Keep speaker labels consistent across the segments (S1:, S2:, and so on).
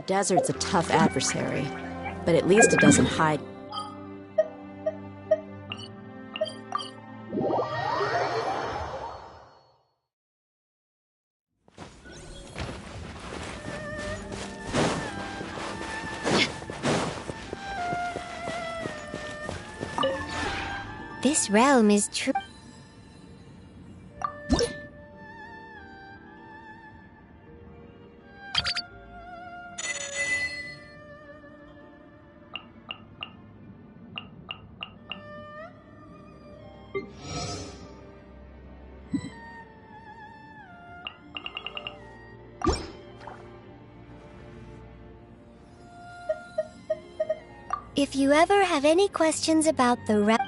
S1: desert's a tough adversary, but at least it doesn't hide.
S2: This realm is true. If you ever have any questions about the realm,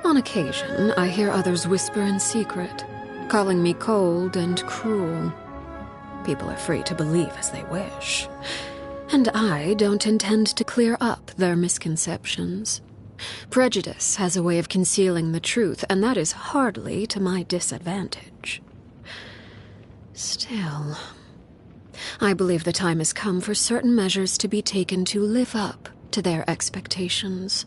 S3: on occasion, I hear others whisper in secret, calling me cold and cruel. People are free to believe as they wish, and I don't intend to clear up their misconceptions. Prejudice has a way of concealing the truth, and that is hardly to my disadvantage. Still, I believe the time has come for certain measures to be taken to live up to their expectations.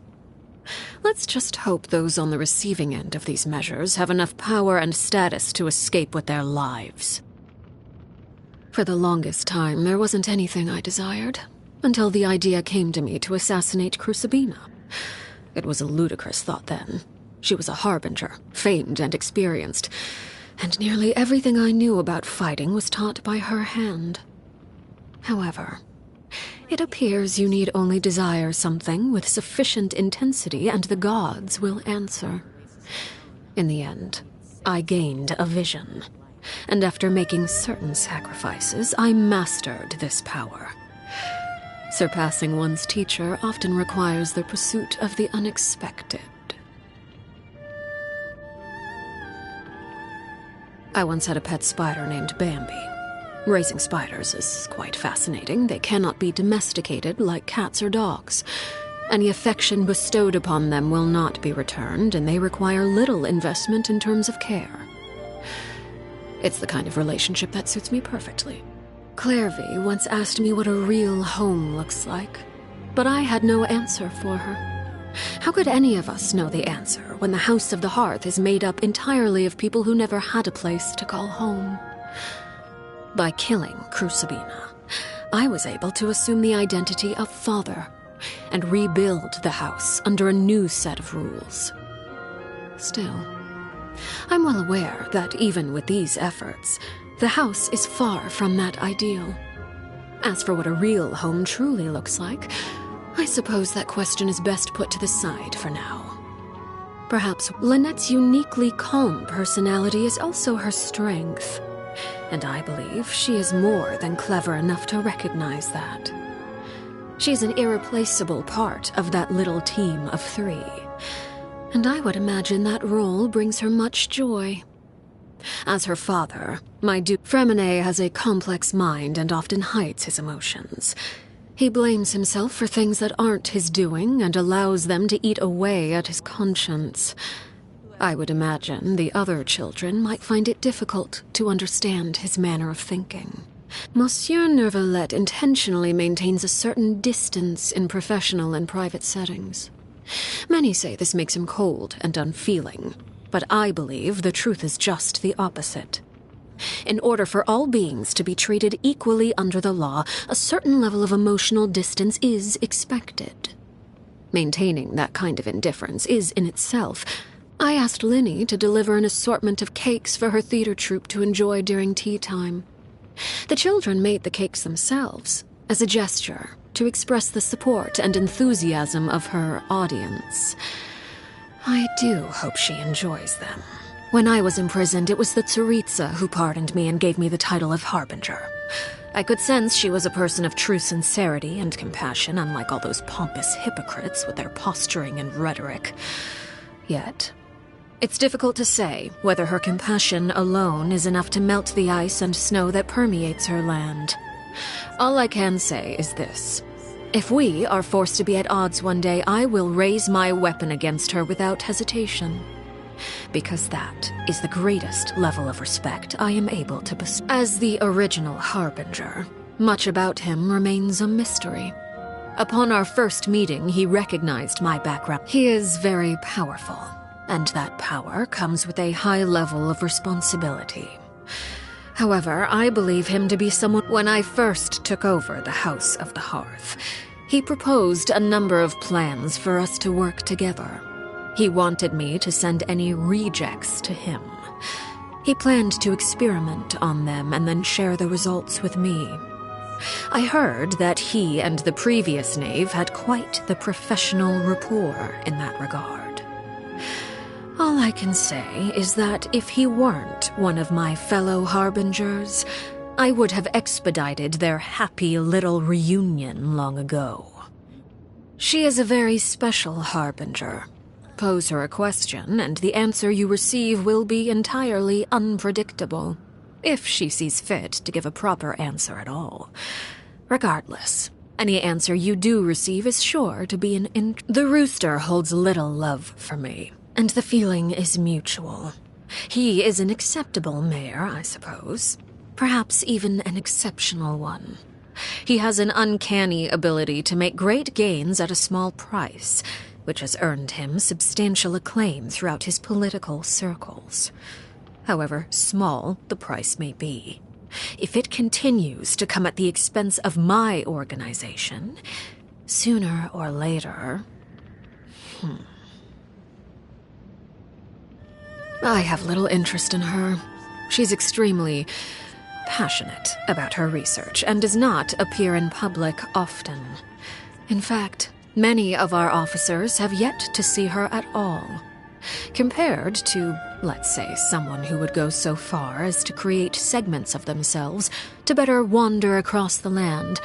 S3: Let's just hope those on the receiving end of these measures have enough power and status to escape with their lives. For the longest time, there wasn't anything I desired, until the idea came to me to assassinate Crucibina. It was a ludicrous thought then. She was a harbinger, famed and experienced, and nearly everything I knew about fighting was taught by her hand. However, it appears you need only desire something with sufficient intensity and the gods will answer. In the end, I gained a vision, and after making certain sacrifices, I mastered this power. Surpassing one's teacher often requires the pursuit of the unexpected. I once had a pet spider named Bambi. Raising spiders is quite fascinating. They cannot be domesticated like cats or dogs. Any affection bestowed upon them will not be returned, and they require little investment in terms of care. It's the kind of relationship that suits me perfectly. Clairvy once asked me what a real home looks like, but I had no answer for her. How could any of us know the answer when the House of the Hearth is made up entirely of people who never had a place to call home? By killing Crucibina, I was able to assume the identity of father and rebuild the house under a new set of rules. Still, I'm well aware that even with these efforts, the house is far from that ideal. As for what a real home truly looks like, I suppose that question is best put to the side for now. Perhaps Lynette's uniquely calm personality is also her strength, and I believe she is more than clever enough to recognize that. She's an irreplaceable part of that little team of 3, and I would imagine that role brings her much joy. As her father, my Duke Fremine has a complex mind and often hides his emotions. He blames himself for things that aren't his doing and allows them to eat away at his conscience. I would imagine the other children might find it difficult to understand his manner of thinking. Monsieur Nervalette intentionally maintains a certain distance in professional and private settings. Many say this makes him cold and unfeeling, but I believe the truth is just the opposite. In order for all beings to be treated equally under the law, a certain level of emotional distance is expected. Maintaining that kind of indifference is in itself. I asked Linny to deliver an assortment of cakes for her theater troupe to enjoy during tea time. The children made the cakes themselves, as a gesture to express the support and enthusiasm of her audience. I do hope she enjoys them. When I was imprisoned, it was the Tsaritsa who pardoned me and gave me the title of Harbinger. I could sense she was a person of true sincerity and compassion, unlike all those pompous hypocrites with their posturing and rhetoric. Yet, it's difficult to say whether her compassion alone is enough to melt the ice and snow that permeates her land. All I can say is this. If we are forced to be at odds one day, I will raise my weapon against her without hesitation. Because that is the greatest level of respect I am able to bestow. As the original Harbinger, much about him remains a mystery. Upon our first meeting, he recognized my background. He is very powerful, and that power comes with a high level of responsibility. However, I believe him to be someone. When I first took over the House of the Hearth, he proposed a number of plans for us to work together. He wanted me to send any rejects to him. He planned to experiment on them and then share the results with me. I heard that he and the previous knave had quite the professional rapport in that regard. All I can say is that if he weren't one of my fellow Harbingers, I would have expedited their happy little reunion long ago. She is a very special Harbinger. Pose her a question, and the answer you receive will be entirely unpredictable, if she sees fit to give a proper answer at all. Regardless, any answer you do receive is sure to be The rooster holds little love for me, and the feeling is mutual. He is an acceptable mayor, I suppose. Perhaps even an exceptional one. He has an uncanny ability to make great gains at a small price, which has earned him substantial acclaim throughout his political circles. However small the price may be, if it continues to come at the expense of my organization, sooner or later... I have little interest in her. She's extremely passionate about her research and does not appear in public often. In fact, many of our officers have yet to see her at all. Compared to, let's say, someone who would go so far as to create segments of themselves to better wander across the land,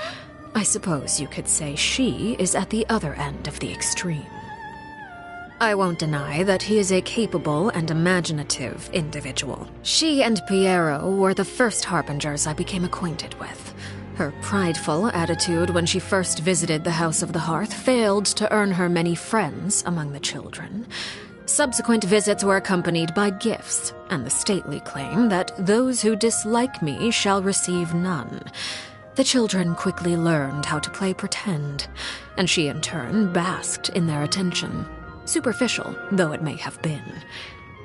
S3: I suppose you could say she is at the other end of the extreme. I won't deny that he is a capable and imaginative individual. She and Piero were the first Harbingers I became acquainted with. Her prideful attitude when she first visited the House of the Hearth failed to earn her many friends among the children. Subsequent visits were accompanied by gifts, and the stately claim that those who dislike me shall receive none. The children quickly learned how to play pretend, and she in turn basked in their attention. Superficial though it may have been.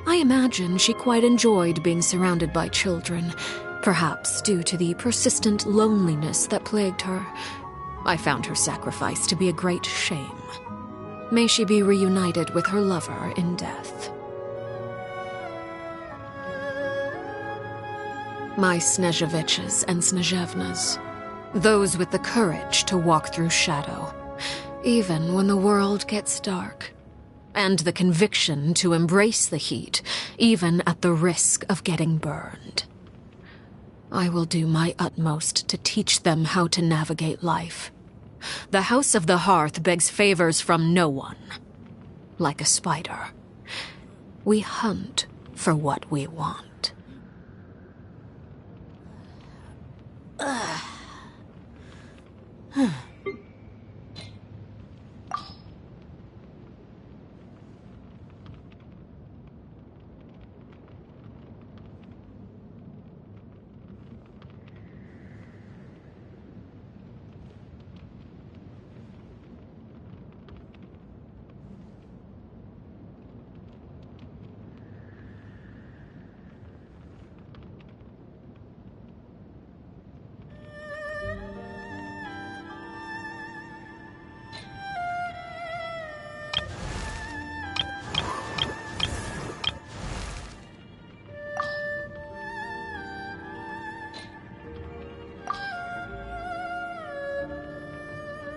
S3: I imagine she quite enjoyed being surrounded by children, perhaps due to the persistent loneliness that plagued her. I found her sacrifice to be a great shame. May she be reunited with her lover in death. My Snezheviches and Snezhevnas, those with the courage to walk through shadow, even when the world gets dark, and the conviction to embrace the heat, even at the risk of getting burned. I will do my utmost to teach them how to navigate life. The House of the Hearth begs favors from no one. Like a spider, we hunt for what we want.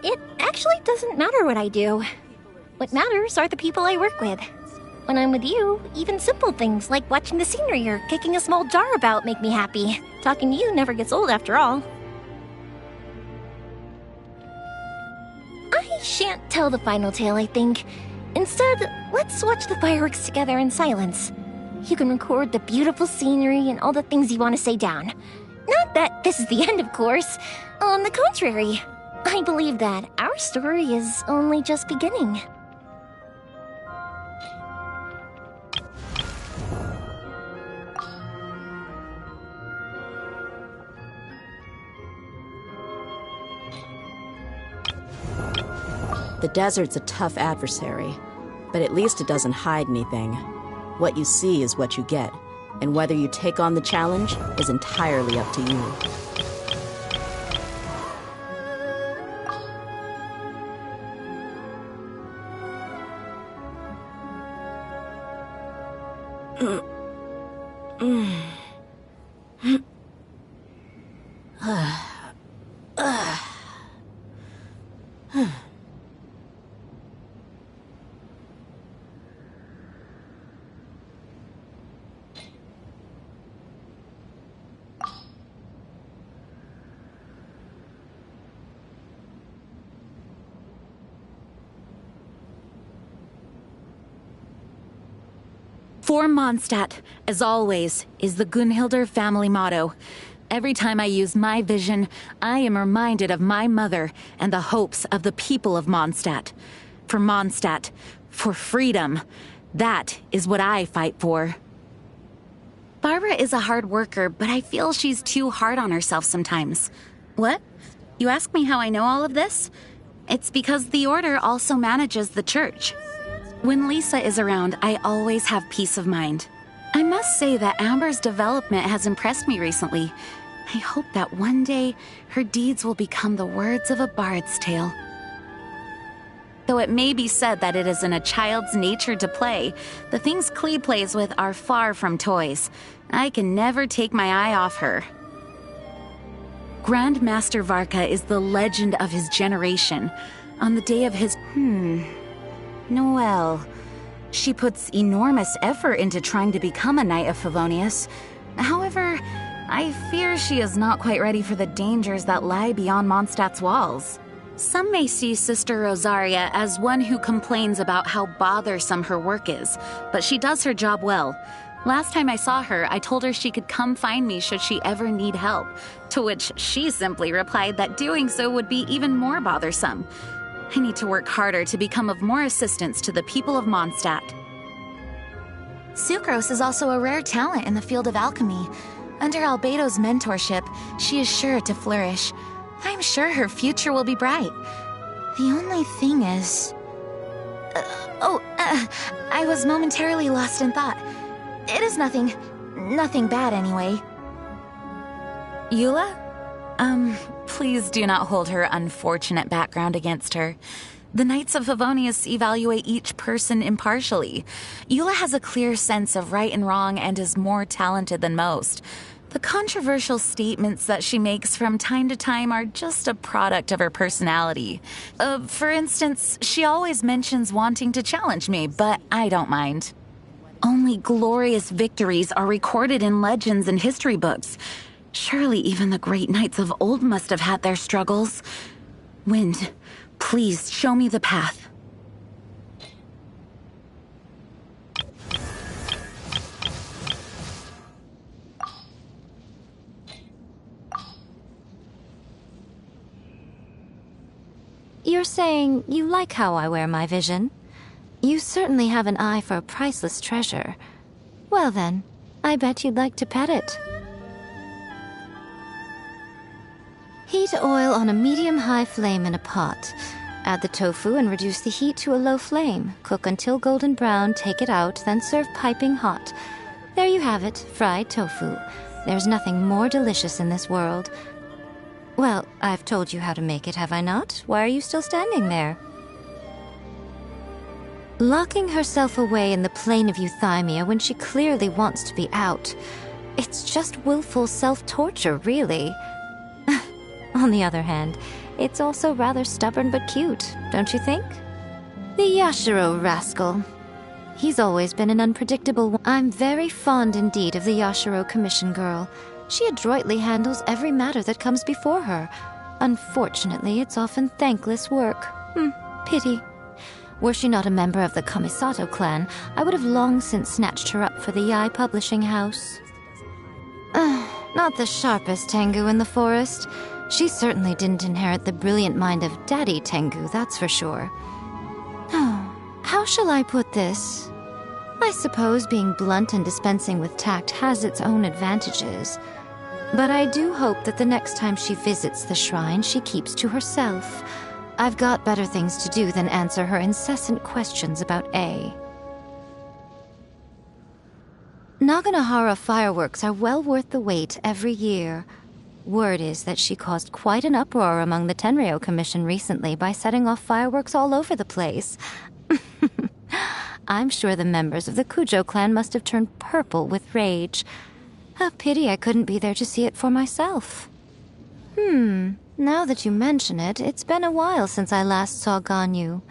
S2: It actually doesn't matter what I do. What matters are the people I work with. When I'm with you, even simple things like watching the scenery or kicking a small jar about make me happy. Talking to you never gets old after all. I shan't tell the final tale, I think. Instead, let's watch the fireworks together in silence. You can record the beautiful scenery and all the things you want to say down. Not that this is the end, of course. On the contrary, I believe that our story is only just beginning.
S1: The desert's a tough adversary, but at least it doesn't hide anything. What you see is what you get, and whether you take on the challenge is entirely up to you.
S4: For Mondstadt, as always, is the Gunhildr family motto. Every time I use my vision, I am reminded of my mother and the hopes of the people of Mondstadt. For Mondstadt, for freedom. That is what I fight for. Barbara is a hard worker, but I feel she's too hard on herself sometimes. What? You ask me how I know all of this? It's because the Order also manages the church. When Lisa is around, I always have peace of mind. I must say that Amber's development has impressed me recently. I hope that one day her deeds will become the words of a bard's tale. Though it may be said that it is in a child's nature to play, the things Klee plays with are far from toys. I can never take my eye off her. Grandmaster Varka is the legend of his generation. On the day of his... Noelle. She puts enormous effort into trying to become a Knight of Favonius. However, I fear she is not quite ready for the dangers that lie beyond Mondstadt's walls. Some may see Sister Rosaria as one who complains about how bothersome her work is, but she does her job well. Last time I saw her, I told her she could come find me should she ever need help, to which she simply replied that doing so would be even more bothersome. I need to work harder to become of more assistance to the people of Mondstadt. Sucrose is also a rare talent in the field of alchemy. Under Albedo's mentorship, she is sure to flourish. I'm sure her future will be bright. The only thing is... I was momentarily lost in thought. It is nothing bad anyway. Eula? Please do not hold her unfortunate background against her. The Knights of Favonius evaluate each person impartially. Eula has a clear sense of right and wrong and is more talented than most. The controversial statements that she makes from time to time are just a product of her personality. For instance, she always mentions wanting to challenge me, but I don't mind. Only glorious victories are recorded in legends and history books. Surely even the great knights of old must have had their struggles. Wind, please show me the path.
S5: You're saying you like how I wear my vision? You certainly have an eye for a priceless treasure. Well then, I bet you'd like to pet it. Heat oil on a medium-high flame in a pot. Add the tofu and reduce the heat to a low flame. Cook until golden brown, take it out, then serve piping hot. There you have it, fried tofu. There's nothing more delicious in this world. Well, I've told you how to make it, have I not? Why are you still standing there? Locking herself away in the plane of euthymia when she clearly wants to be out. It's just willful self-torture, really. On the other hand, it's also rather stubborn but cute, don't you think? The Yashiro rascal. He's always been an unpredictable one. I'm very fond indeed of the Yashiro Commission girl. She adroitly handles every matter that comes before her. Unfortunately, it's often thankless work. Pity. Were she not a member of the Kamisato clan, I would have long since snatched her up for the Yai publishing house. Not the sharpest Tengu in the forest. She certainly didn't inherit the brilliant mind of Daddy Tengu, that's for sure. How shall I put this? I suppose being blunt and dispensing with tact has its own advantages. But I do hope that the next time she visits the shrine, she keeps to herself. I've got better things to do than answer her incessant questions about A. Naganohara fireworks are well worth the wait every year. Word is that she caused quite an uproar among the Tenryo Commission recently by setting off fireworks all over the place. I'm sure the members of the Kujo clan must have turned purple with rage. A pity I couldn't be there to see it for myself. Now that you mention it, it's been a while since I last saw Ganyu.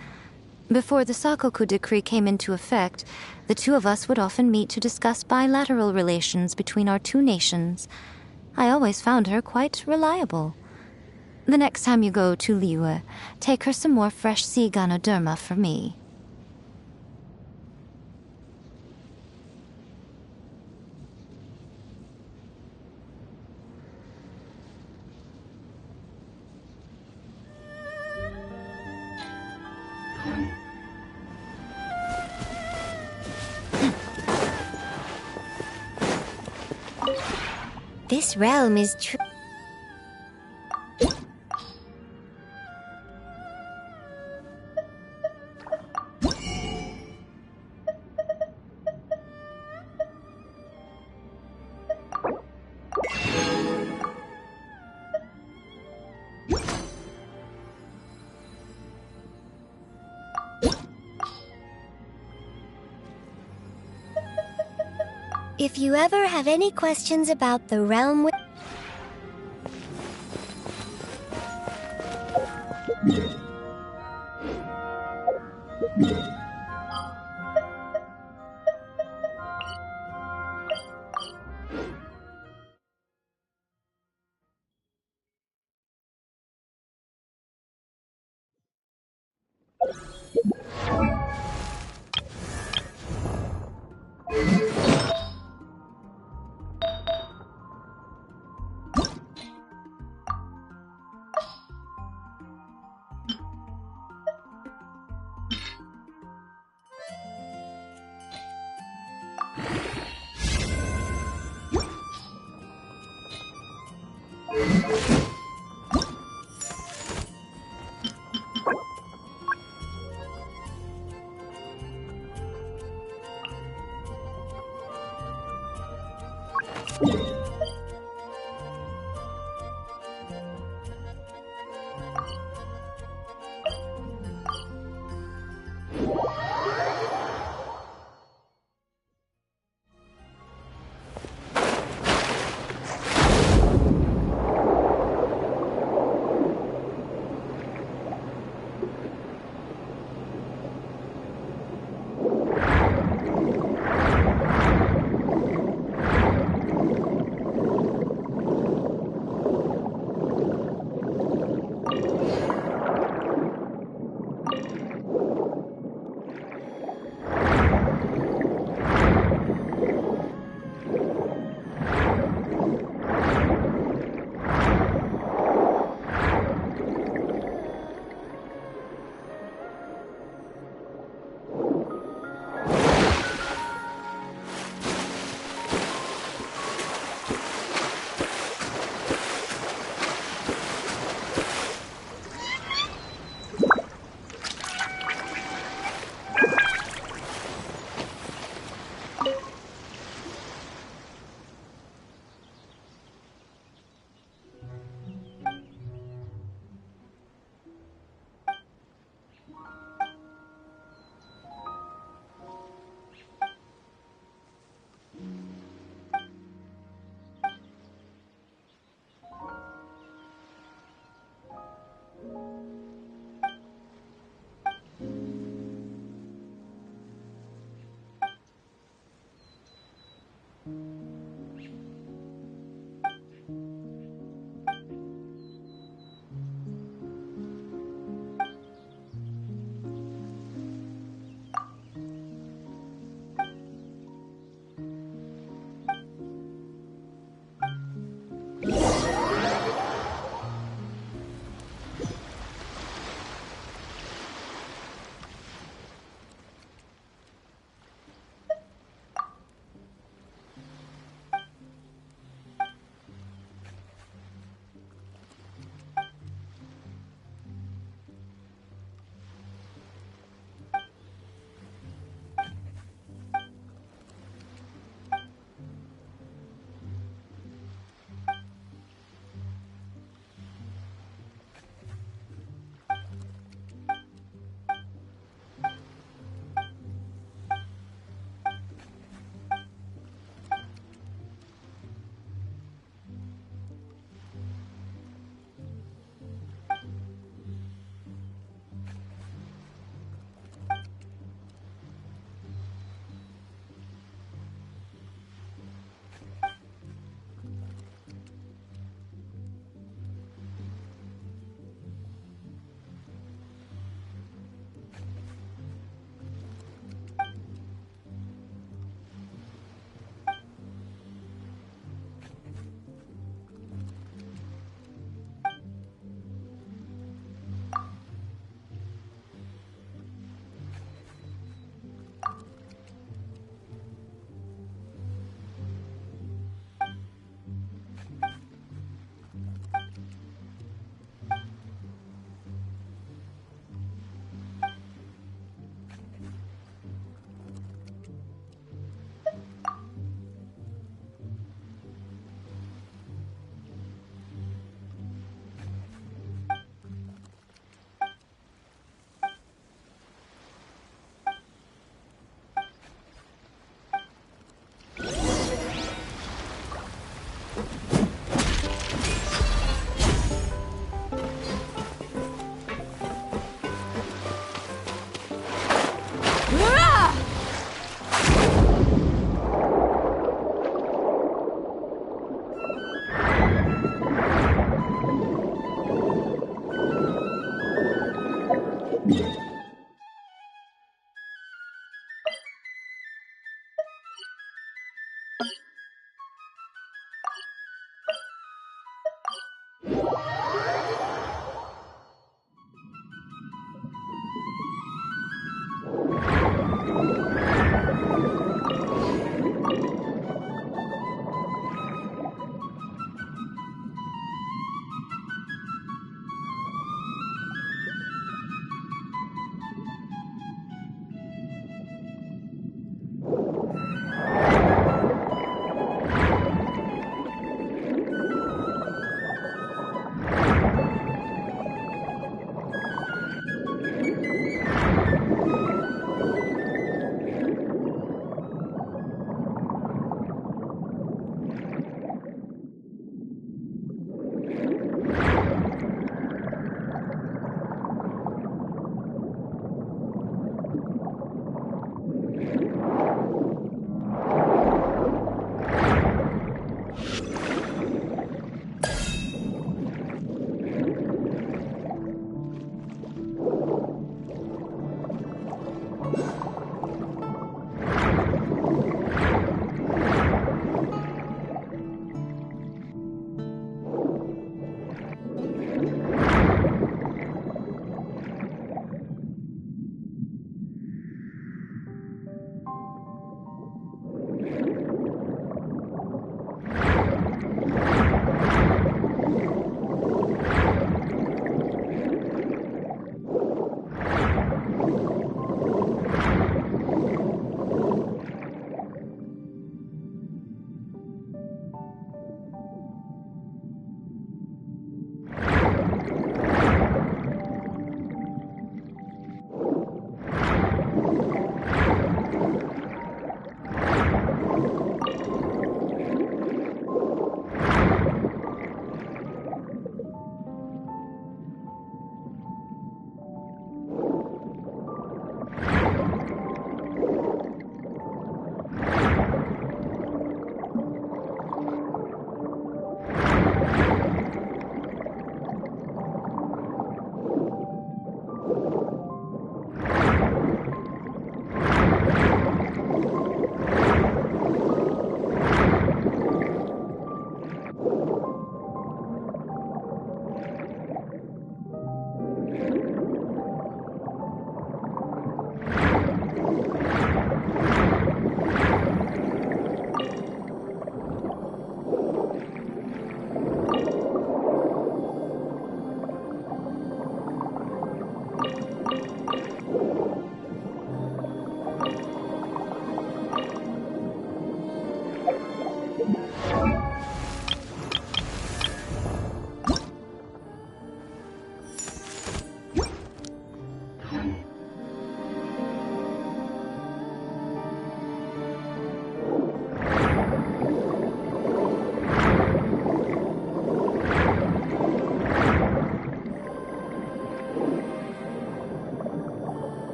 S5: Before the Sakoku decree came into effect, the two of us would often meet to discuss bilateral relations between our two nations. I always found her quite reliable. The next time you go to Liyue, take her some more fresh sea Ganoderma for me.
S2: This realm is true. If you ever have any questions about the realm with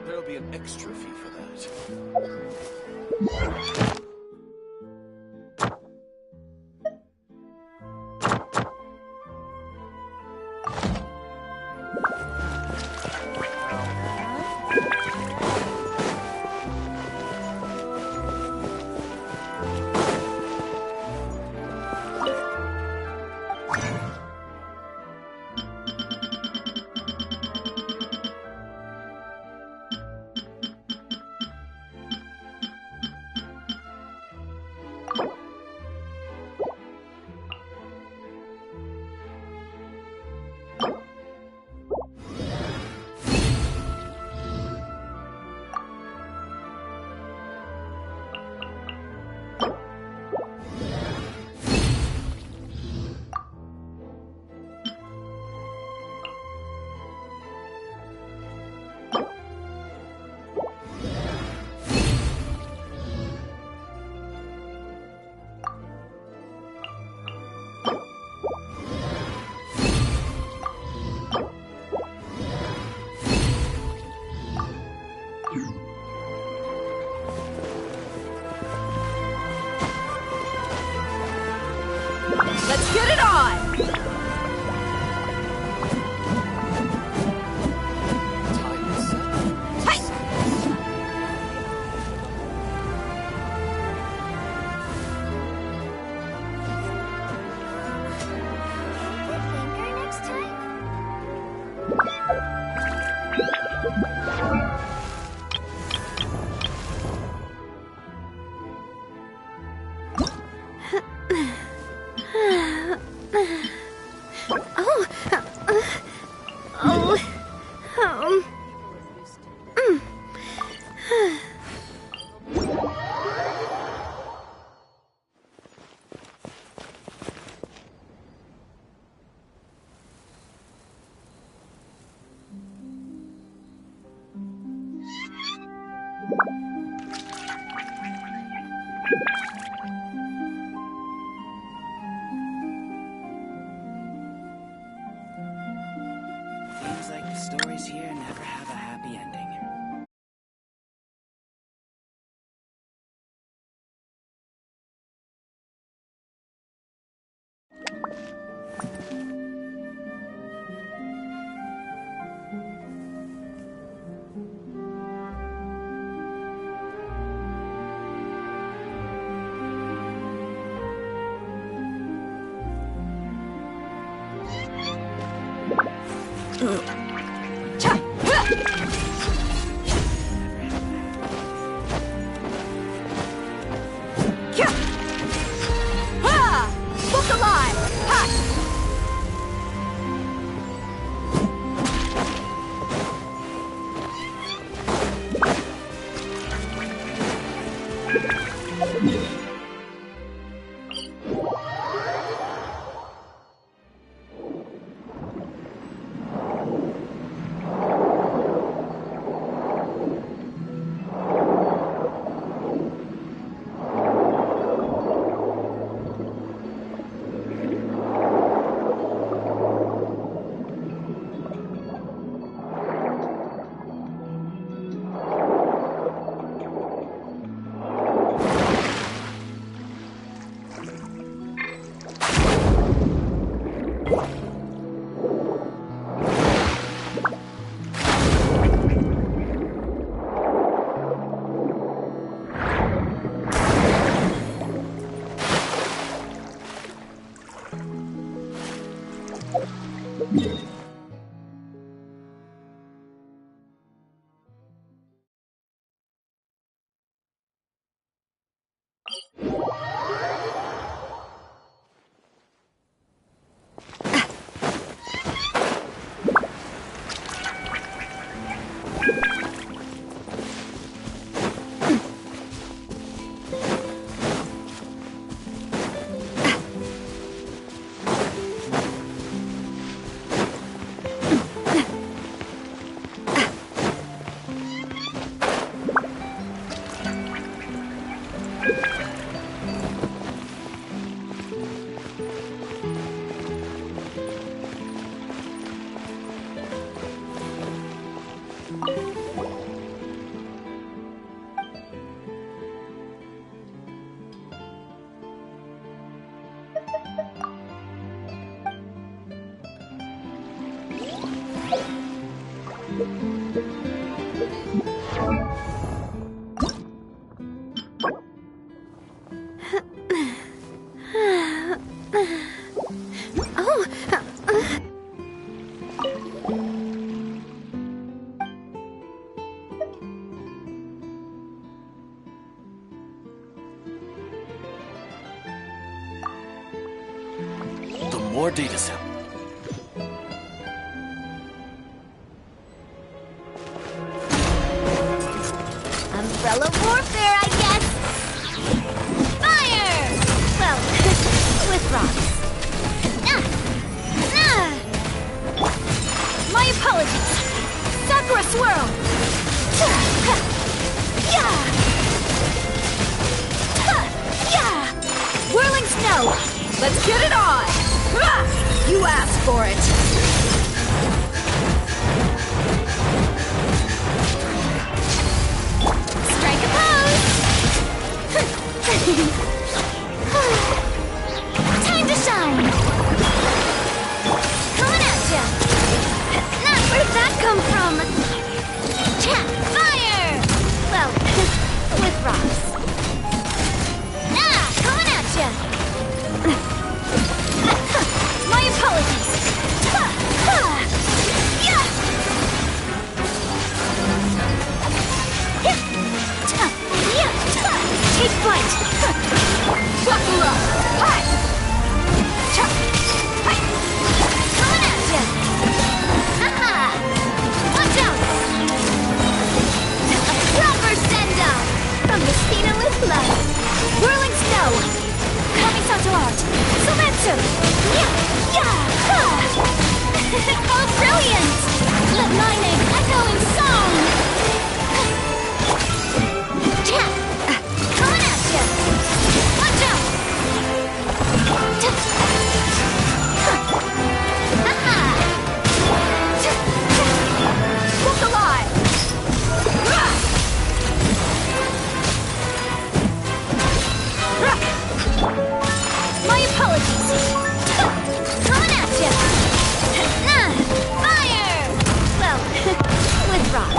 S6: There'll be an extra fee for that.
S1: Let's get it on!
S6: Time is set.
S1: Hey!
S2: Finger next time?
S7: Seems like the stories here never have a happy ending.
S1: Look alive! Ha!
S6: The more data set.
S2: Umbrella warfare, I guess! Fire! Well, with rocks. My apologies! Sakura Swirl! Whirling Snow!
S4: Let's get it on! You asked for it!
S2: Strike a pose! Time to shine! Coming at ya! Now, where'd that come from? Fire! Well, with rocks. Coming at ya! My apologies! Take flight!
S4: Buckle up! Hi!
S2: Coming at ya! Watch out! A proper send-off from Messina with love. Whirling Snow! Kamisato out! Sometsu! Oh, brilliant! Let my name echo in song! Coming at ya! Watch out!
S4: Look alive!
S2: My apologies! Coming at ya! Fire! Well, with rock.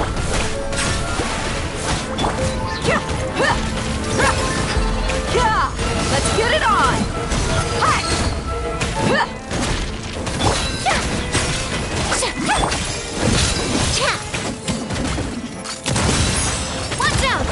S4: Let's get it on! Hi!
S2: Watch out!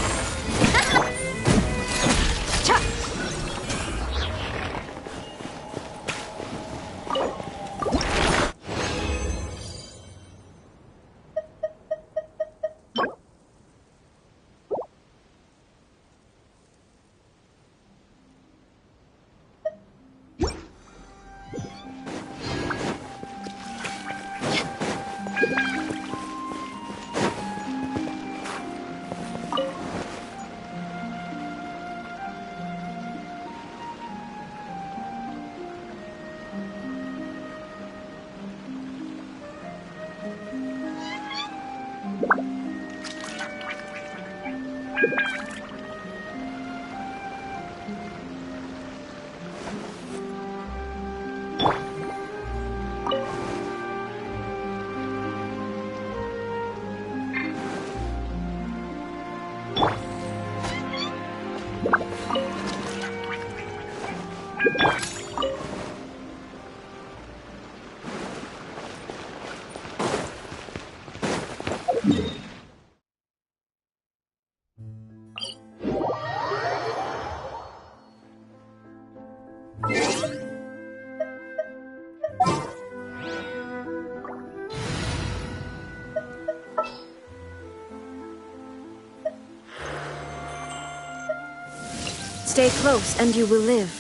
S8: Stay close and you will live.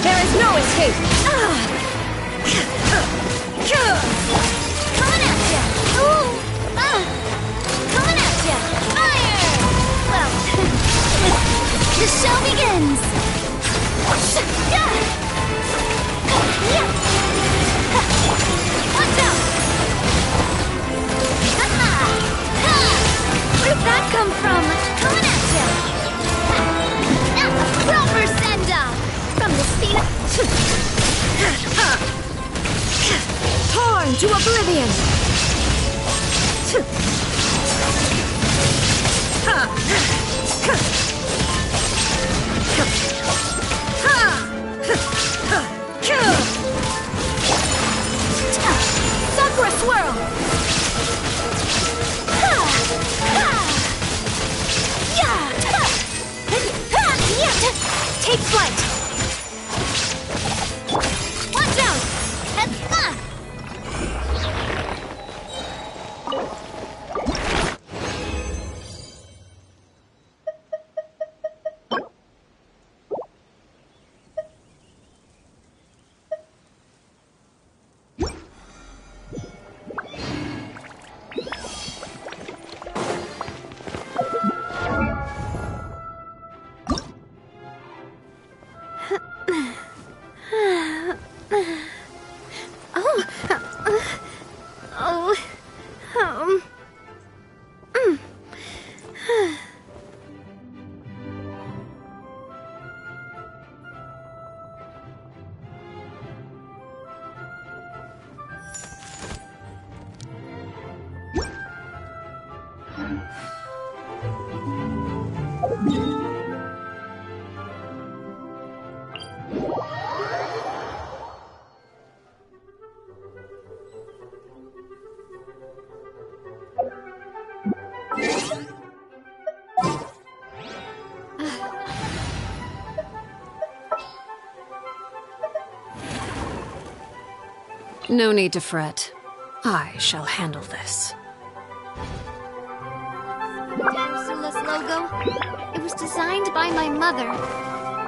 S8: There is no escape!
S2: Coming at ya! Ooh! Coming at ya! Fire! Well, the show begins! Watch out! Where'd that come from? Coming at ya! Proper send-off! From the speed of...
S8: Torn to oblivion!
S2: Sakura swirl! Take flight! Watch out!
S8: Oh.
S3: No need to fret. I shall handle this.
S8: Ursula's logo? It was designed by my mother.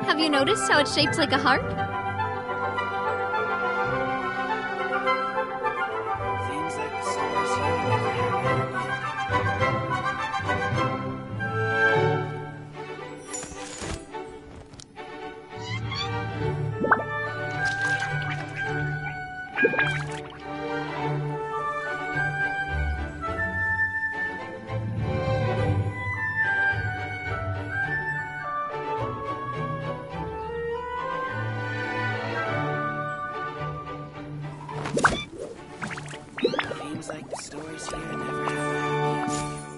S8: Have you noticed how it's shaped like a heart?
S7: Seems like the stars here never have happy Seems like the stories here never have a happy ending.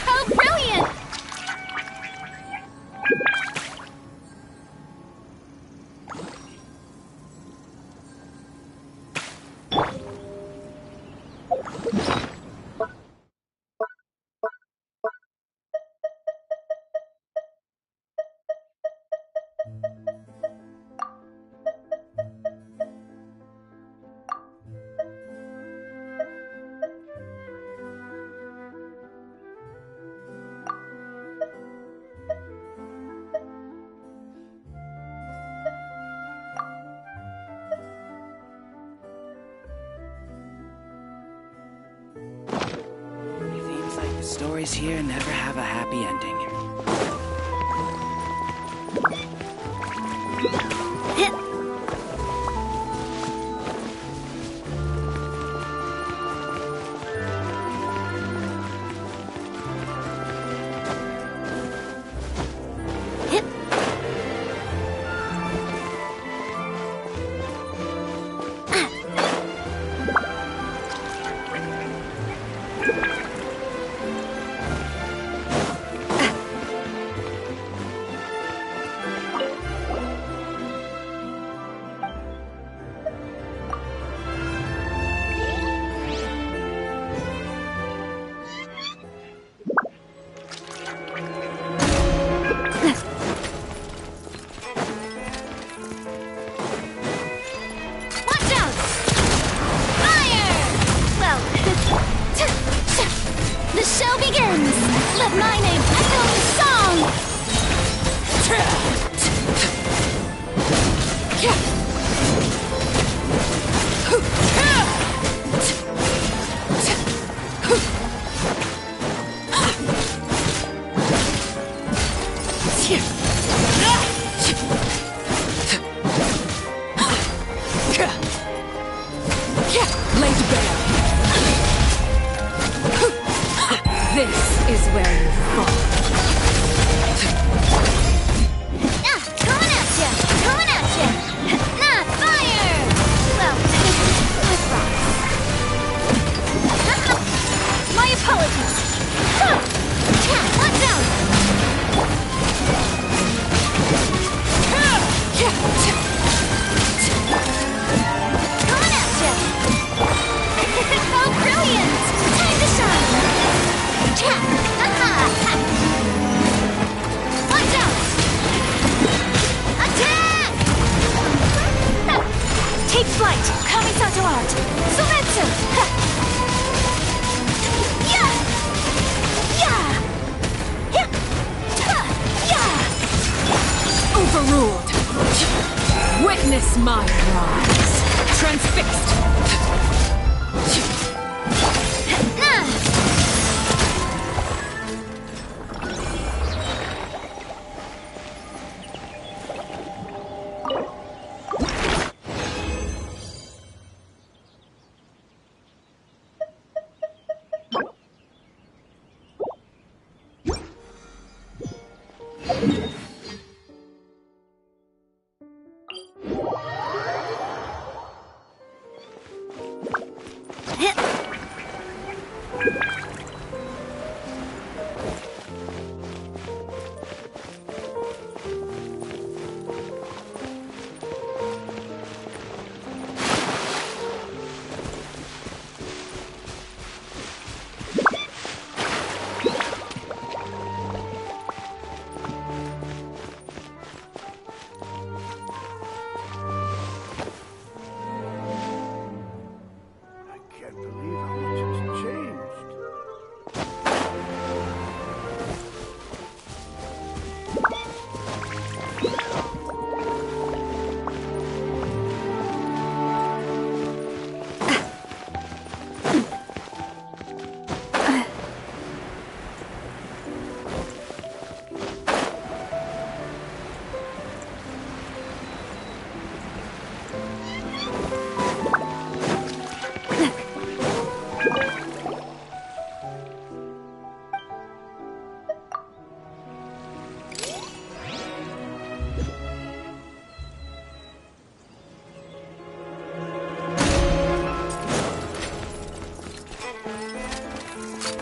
S8: How brilliant!
S7: Seems like the stories here never have a happy ending.
S8: Watch out! Fire! Well, the show begins! Let my name echo the song!
S3: Laid bare. This is where you fall.
S8: Coming at ya! Coming at ya! Nah, fire! Well, with rocks. My apologies. Watch out! Coming at ya! How brilliant! Time to shine! Watch out! Attack! Take flight! Kamisato art! Sumetsu! Yeah! Yeah! Yeah!
S3: Overruled. Witness my rise. Transfixed.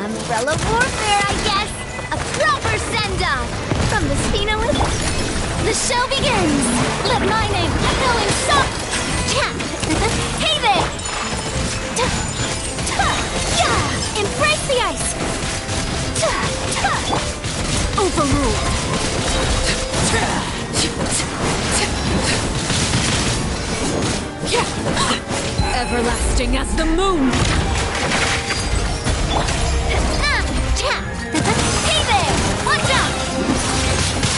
S8: Umbrella warfare, I guess! A proper send-off! From the Spinolith, the show begins! Let my name echo in shock! Hey there! Yeah! Embrace the ice! Overruled!
S3: Everlasting as the moon!
S8: Hey there! Watch out!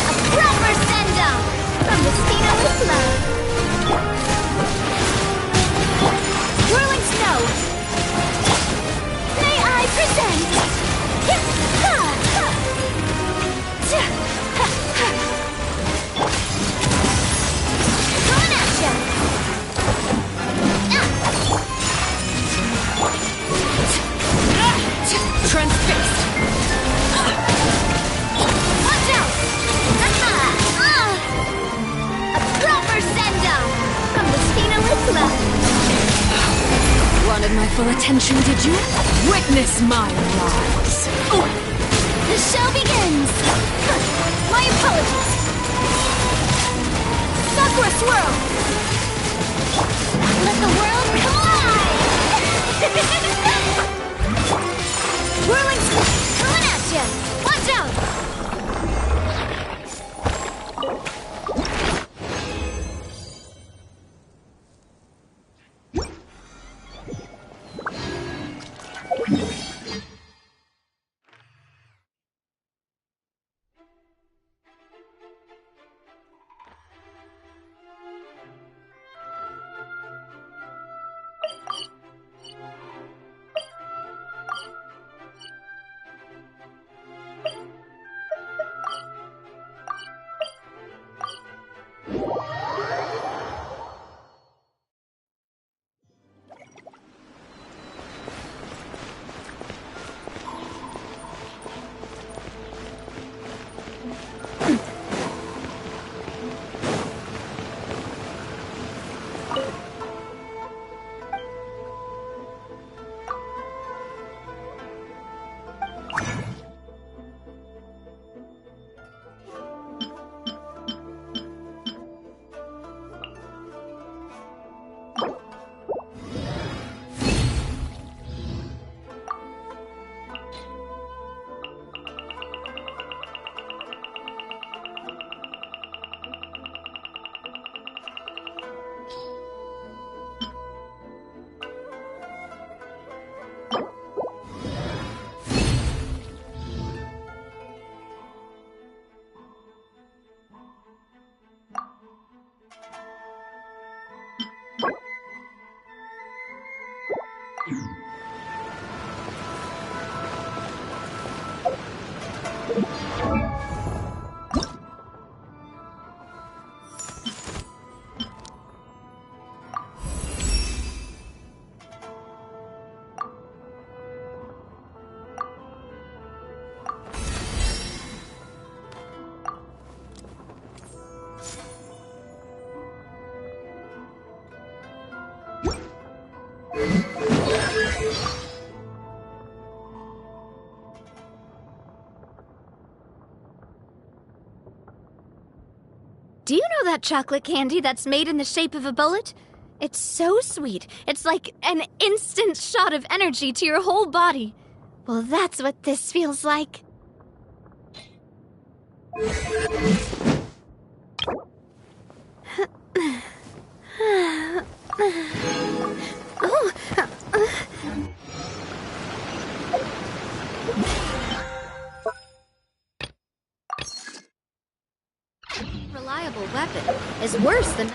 S8: A proper send-off from the Spinolith Love. Whirling snow. May I present? Coming at ya!
S3: Transfixed!
S8: Watch out! A proper send-off from the Spinolith Love.
S3: Wanted my full attention, did you? Witness my lies!
S8: The show begins! My apologies! Sakura Swirl! Let the world collide! Whirling coming at ya! Watch out! Do you know that chocolate candy that's made in the shape of a bullet? It's so sweet. It's like an instant shot of energy to your whole body. Well, that's what this feels like. Reliable weapon is worse than...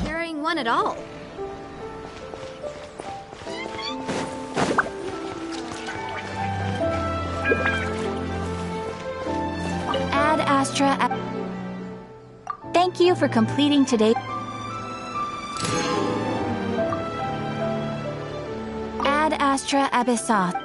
S8: carrying one at all.
S2: Ad Astra. Thank you for completing today. Ad Astra Abyssoth.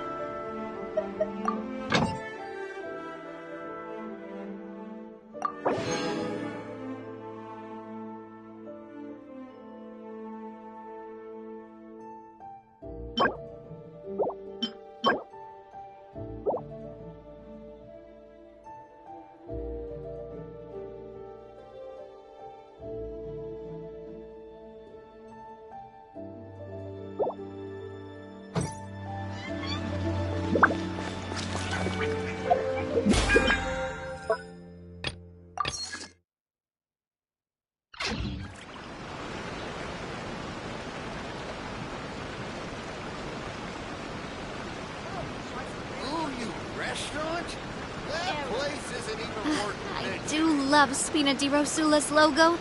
S8: I do love Spina di Rosula's logo.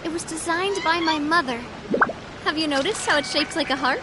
S8: It was designed by my mother. Have you noticed how it's shaped like a heart?